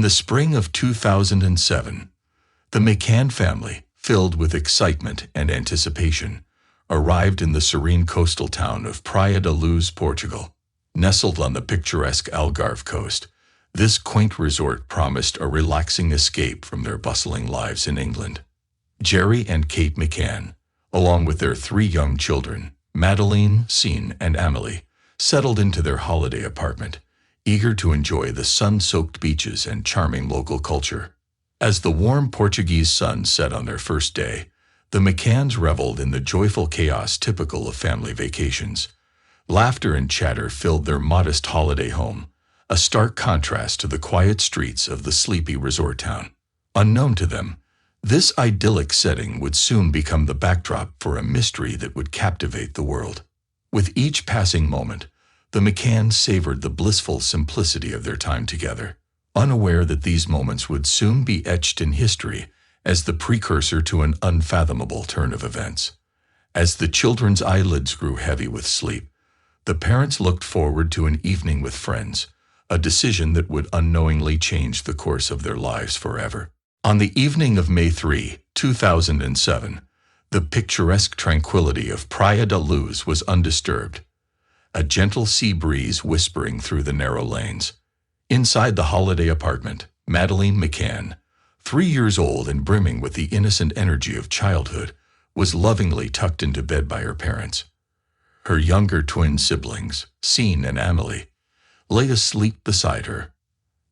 the spring of 2007, the McCann family, filled with excitement and anticipation, arrived in the serene coastal town of Praia da Luz, Portugal. Nestled on the picturesque Algarve coast, this quaint resort promised a relaxing escape from their bustling lives in England. Jerry and Kate McCann, along with their 3 young children, Madeleine, Sean, and Amelie, settled into their holiday apartment, eager to enjoy the sun-soaked beaches and charming local culture. As the warm Portuguese sun set on their first day, the McCanns reveled in the joyful chaos typical of family vacations. Laughter and chatter filled their modest holiday home, a stark contrast to the quiet streets of the sleepy resort town. Unknown to them, this idyllic setting would soon become the backdrop for a mystery that would captivate the world. With each passing moment, the McCanns savored the blissful simplicity of their time together, unaware that these moments would soon be etched in history as the precursor to an unfathomable turn of events. As the children's eyelids grew heavy with sleep, the parents looked forward to an evening with friends, a decision that would unknowingly change the course of their lives forever. On the evening of May 3, 2007, the picturesque tranquility of Praia da Luz was undisturbed, a gentle sea breeze whispering through the narrow lanes. Inside the holiday apartment, Madeleine McCann, 3 years old and brimming with the innocent energy of childhood, was lovingly tucked into bed by her parents. Her younger twin siblings, Sean and Amelie, lay asleep beside her.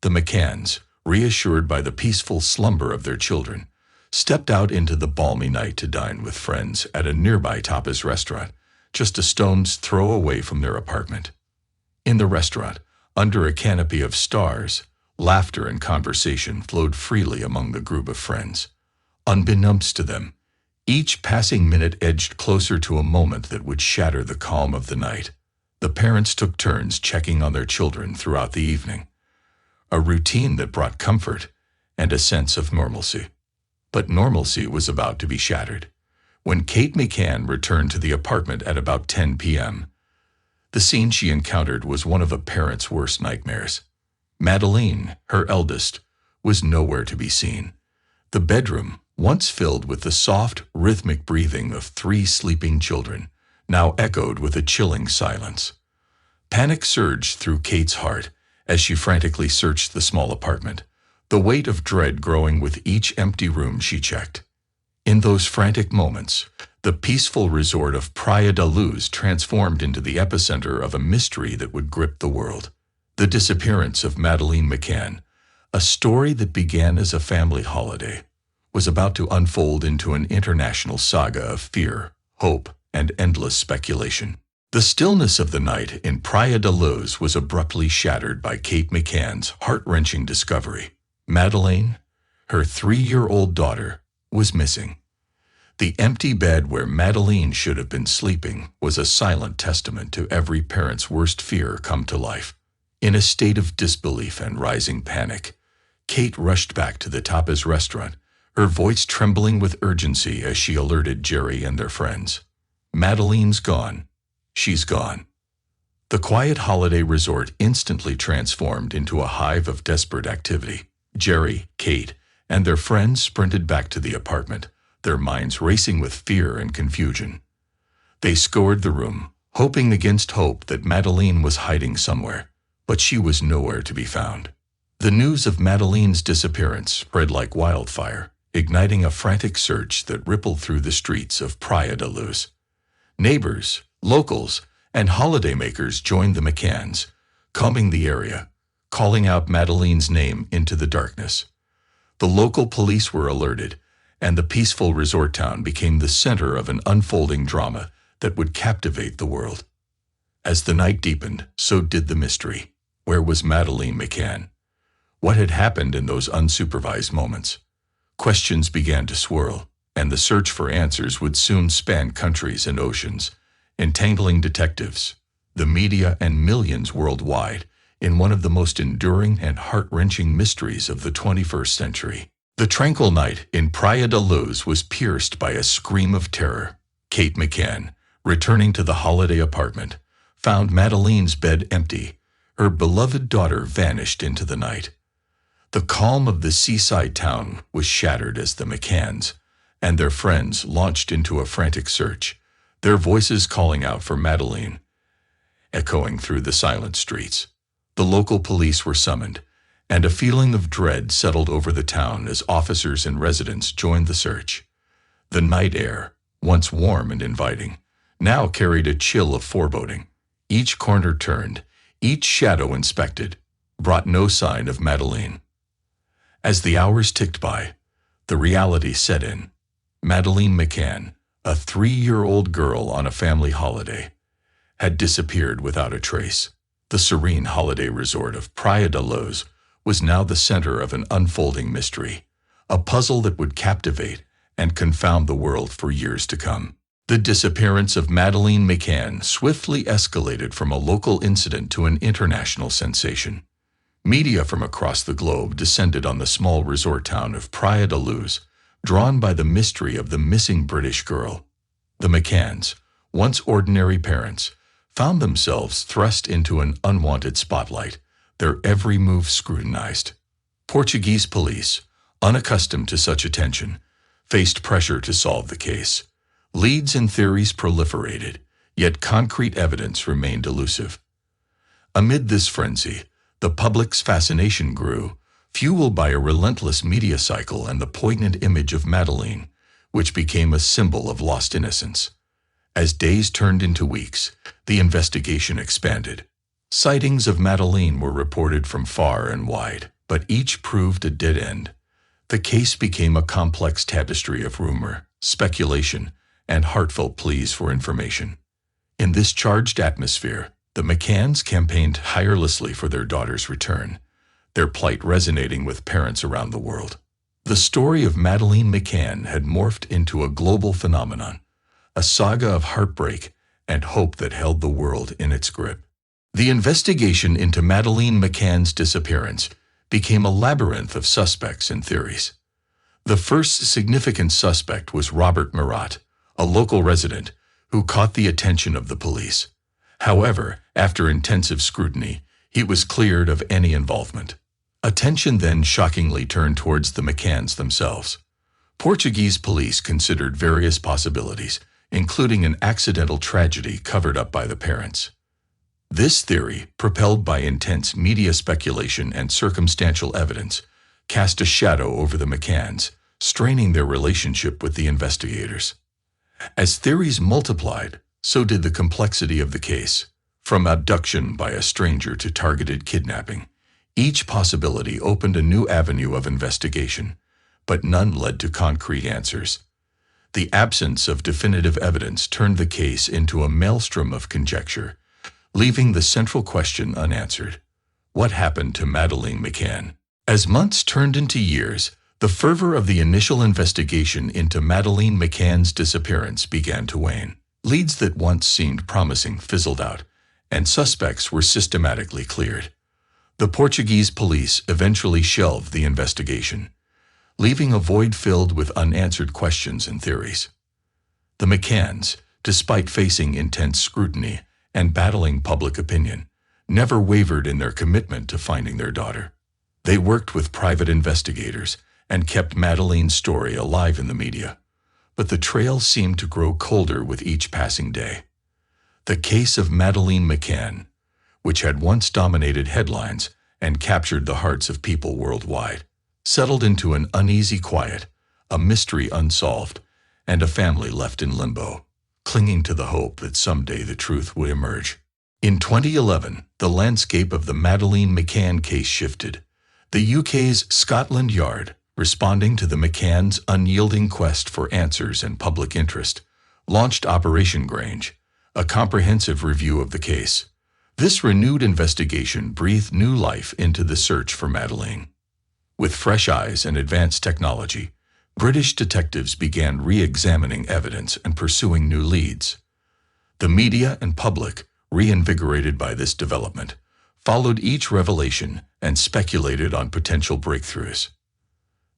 The McCanns, reassured by the peaceful slumber of their children, stepped out into the balmy night to dine with friends at a nearby tapas restaurant, just a stone's throw away from their apartment. In the restaurant, under a canopy of stars, laughter and conversation flowed freely among the group of friends. Unbeknownst to them, each passing minute edged closer to a moment that would shatter the calm of the night. The parents took turns checking on their children throughout the evening, a routine that brought comfort and a sense of normalcy. But normalcy was about to be shattered when Kate McCann returned to the apartment at about 10 p.m. The scene she encountered was one of a parent's worst nightmares. Madeleine, her eldest, was nowhere to be seen. The bedroom, once filled with the soft, rhythmic breathing of 3 sleeping children, now echoed with a chilling silence. Panic surged through Kate's heart as she frantically searched the small apartment, the weight of dread growing with each empty room she checked. In those frantic moments, the peaceful resort of Praia da Luz transformed into the epicenter of a mystery that would grip the world. The disappearance of Madeleine McCann, a story that began as a family holiday, was about to unfold into an international saga of fear, hope, and endless speculation. The stillness of the night in Praia da Luz was abruptly shattered by Kate McCann's heart-wrenching discovery. Madeleine, her 3-year-old daughter, was missing. The empty bed where Madeleine should have been sleeping was a silent testament to every parent's worst fear come to life. In a state of disbelief and rising panic, Kate rushed back to the tapas restaurant, her voice trembling with urgency as she alerted Jerry and their friends. Madeleine's gone. She's gone. The quiet holiday resort instantly transformed into a hive of desperate activity. Jerry, Kate, and their friends sprinted back to the apartment, their minds racing with fear and confusion. They scoured the room, hoping against hope that Madeleine was hiding somewhere, but she was nowhere to be found. The news of Madeleine's disappearance spread like wildfire, igniting a frantic search that rippled through the streets of Praia da Luz. Neighbors, locals, and holidaymakers joined the McCanns, combing the area, calling out Madeleine's name into the darkness. The local police were alerted, and the peaceful resort town became the center of an unfolding drama that would captivate the world. As the night deepened, so did the mystery. Where was Madeleine McCann? What had happened in those unsupervised moments? Questions began to swirl, and the search for answers would soon span countries and oceans, entangling detectives, the media, and millions worldwide in one of the most enduring and heart-wrenching mysteries of the 21st century. The tranquil night in Praia da Luz was pierced by a scream of terror. Kate McCann, returning to the holiday apartment, found Madeleine's bed empty. Her beloved daughter vanished into the night. The calm of the seaside town was shattered as the McCanns and their friends launched into a frantic search, their voices calling out for Madeleine, echoing through the silent streets. The local police were summoned, and a feeling of dread settled over the town as officers and residents joined the search. The night air, once warm and inviting, now carried a chill of foreboding. Each corner turned, each shadow inspected, brought no sign of Madeleine. As the hours ticked by, the reality set in. Madeleine McCann, a 3-year-old girl on a family holiday, had disappeared without a trace. The serene holiday resort of Praia da Luz was now the center of an unfolding mystery, a puzzle that would captivate and confound the world for years to come. The disappearance of Madeleine McCann swiftly escalated from a local incident to an international sensation. Media from across the globe descended on the small resort town of Praia da Luz, drawn by the mystery of the missing British girl. The McCanns, once ordinary parents, found themselves thrust into an unwanted spotlight, their every move scrutinized. Portuguese police, unaccustomed to such attention, faced pressure to solve the case. Leads and theories proliferated, yet concrete evidence remained elusive. Amid this frenzy, the public's fascination grew, fueled by a relentless media cycle and the poignant image of Madeleine, which became a symbol of lost innocence. As days turned into weeks, the investigation expanded. Sightings of Madeleine were reported from far and wide, but each proved a dead end. The case became a complex tapestry of rumor, speculation, and heartfelt pleas for information. In this charged atmosphere, the McCanns campaigned tirelessly for their daughter's return, their plight resonating with parents around the world. The story of Madeleine McCann had morphed into a global phenomenon, a saga of heartbreak and hope that held the world in its grip. The investigation into Madeleine McCann's disappearance became a labyrinth of suspects and theories. The first significant suspect was Robert Murat, a local resident who caught the attention of the police. However, after intensive scrutiny, he was cleared of any involvement. Attention then shockingly turned towards the McCanns themselves. Portuguese police considered various possibilities, including an accidental tragedy covered up by the parents. This theory, propelled by intense media speculation and circumstantial evidence, cast a shadow over the McCanns, straining their relationship with the investigators. As theories multiplied, so did the complexity of the case. From abduction by a stranger to targeted kidnapping, each possibility opened a new avenue of investigation, but none led to concrete answers. The absence of definitive evidence turned the case into a maelstrom of conjecture, leaving the central question unanswered. What happened to Madeleine McCann? As months turned into years, the fervor of the initial investigation into Madeleine McCann's disappearance began to wane. Leads that once seemed promising fizzled out, and suspects were systematically cleared. The Portuguese police eventually shelved the investigation, leaving a void filled with unanswered questions and theories. The McCanns, despite facing intense scrutiny and battling public opinion, never wavered in their commitment to finding their daughter. They worked with private investigators and kept Madeleine's story alive in the media, but the trail seemed to grow colder with each passing day. The case of Madeleine McCann, which had once dominated headlines and captured the hearts of people worldwide, settled into an uneasy quiet, a mystery unsolved, and a family left in limbo, clinging to the hope that someday the truth would emerge. In 2011, the landscape of the Madeleine McCann case shifted. The UK's Scotland Yard, responding to the McCanns' unyielding quest for answers and public interest, launched Operation Grange, a comprehensive review of the case. This renewed investigation breathed new life into the search for Madeleine. With fresh eyes and advanced technology, British detectives began re-examining evidence and pursuing new leads. The media and public, reinvigorated by this development, followed each revelation and speculated on potential breakthroughs.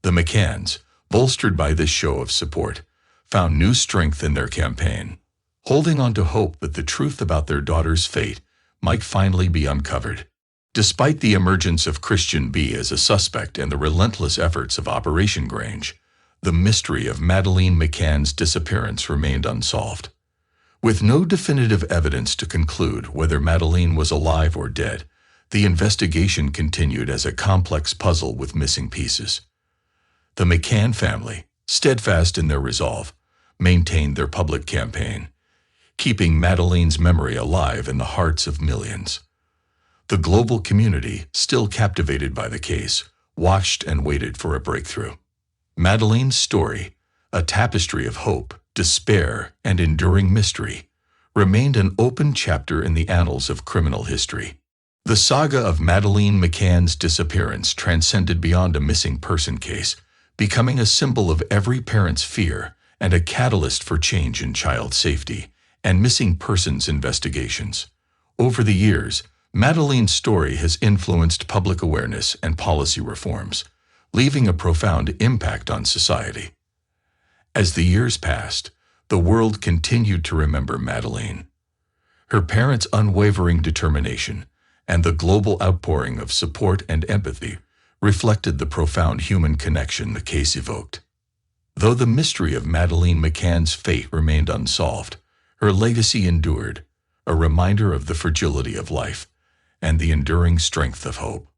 The McCanns, bolstered by this show of support, found new strength in their campaign, holding on to hope that the truth about their daughter's fate might finally be uncovered. Despite the emergence of Christian B as a suspect and the relentless efforts of Operation Grange, the mystery of Madeleine McCann's disappearance remained unsolved. With no definitive evidence to conclude whether Madeleine was alive or dead, the investigation continued as a complex puzzle with missing pieces. The McCann family, steadfast in their resolve, maintained their public campaign, keeping Madeleine's memory alive in the hearts of millions. The global community, still captivated by the case, watched and waited for a breakthrough. Madeleine's story, a tapestry of hope, despair, and enduring mystery, remained an open chapter in the annals of criminal history. The saga of Madeleine McCann's disappearance transcended beyond a missing person case, becoming a symbol of every parent's fear and a catalyst for change in child safety and missing persons investigations. Over the years, Madeleine's story has influenced public awareness and policy reforms, leaving a profound impact on society. As the years passed, the world continued to remember Madeleine. Her parents' unwavering determination and the global outpouring of support and empathy reflected the profound human connection the case evoked. Though the mystery of Madeleine McCann's fate remained unsolved, her legacy endured, a reminder of the fragility of life and the enduring strength of hope.